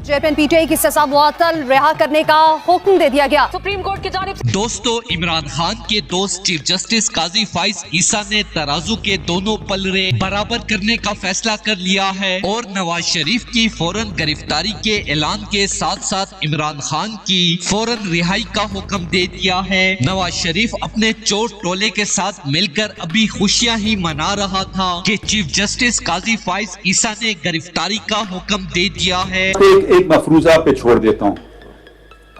JPN PTI की सजा मुअत्तल रिहा करने का हुक्म दे दिया गया। सुप्रीम कोर्ट की जानिब से दोस्तों, इमरान खान के दोस्त चीफ जस्टिस काजी फाइज ईसा ने तराजू के दोनों पलड़े बराबर करने का फैसला कर लिया है और नवाज शरीफ की फौरन गिरफ्तारी के ऐलान के साथ साथ इमरान खान की फौरन रिहाई का हुक्म दे दिया है। नवाज शरीफ अपने चोर टोले के साथ मिलकर अभी खुशियां ही मना रहा था कि चीफ जस्टिस काजी फाइज ईसा ने गिरफ्तारी का हुक्म दे दिया है। एक मफरूजा पे छोड़ देता हूँ।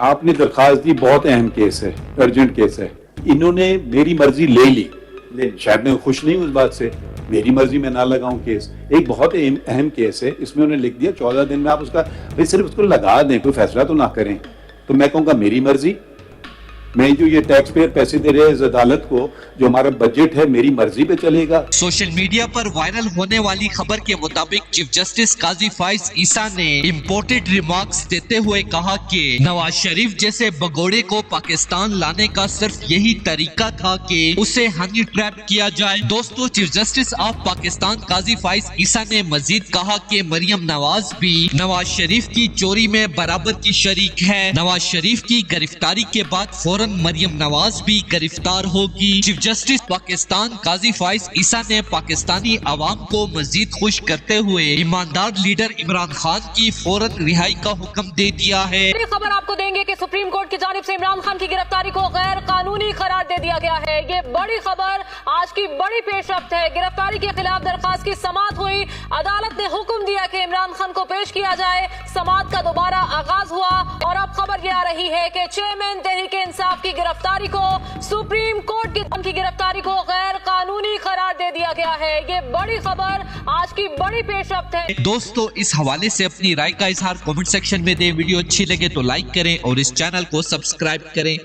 आपने दरखास्त दी, बहुत अहम केस है, अर्जेंट केस है। इन्होंने मेरी मर्जी ले ली, शायद मैं खुश नहीं हूँ उस बात से, मेरी मर्जी में ना लगाऊं केस। एक बहुत अहम केस है, इसमें उन्होंने लिख दिया 14 दिन में आप उसका भाई सिर्फ उसको लगा दें, कोई फैसला तो ना करें। तो मैं कहूँगा मेरी मर्जी, मैं जो ये टैक्स पेयर पैसे दे रहे हैं इस अदालत को, जो हमारा बजट है, मेरी मर्जी पे चलेगा। सोशल मीडिया पर वायरल होने वाली खबर के मुताबिक चीफ जस्टिस काजी फाइज ईसा ने इम्पोर्टेड रिमार्क्स देते हुए कहा कि नवाज शरीफ जैसे भगोड़े को पाकिस्तान लाने का सिर्फ यही तरीका था कि उसे हनी ट्रैप किया जाए। दोस्तों, चीफ जस्टिस ऑफ पाकिस्तान काजी फाइज ईसा ने मजीद कहा कि मरियम नवाज भी नवाज शरीफ की चोरी में बराबर की शरीक है। नवाज शरीफ की गिरफ्तारी के बाद मरियम नवाज भी गिरफ्तार होगी। चीफ जस्टिस पाकिस्तान काजी फाइज ईसा ने पाकिस्तानी अवाम को मजीद खुश करते हुए ईमानदार लीडर इमरान खान की फौरन रिहाई का हुक्म दे दिया है। खबर आपको देंगे कि सुप्रीम कोर्ट की जानिब से इमरान खान की गिरफ्तारी को गैर कानूनी करार दे दिया गया है। ये बड़ी खबर आज की बड़ी पेशरफ्त है। गिरफ्तारी के खिलाफ दरखास्त की समाअत हुई। अदालत ने हुक्म दिया कि इमरान खान को पेश किया जाए। समाअत का दोबारा आगाज हुआ और अब खबर ये आ रही है कि चेयरमैन तहरीक इंसाफ की गिरफ्तारी को सुप्रीम कोर्ट की उनकी गिरफ्तारी को गैर कानूनी करार दे दिया गया है। ये बड़ी खबर आज की बड़ी पेशरफ्त है। दोस्तों, इस हवाले से अपनी राय का इजहार कमेंट सेक्शन में दें। वीडियो अच्छी लगे तो लाइक करें और इस चैनल को सब्सक्राइब करें।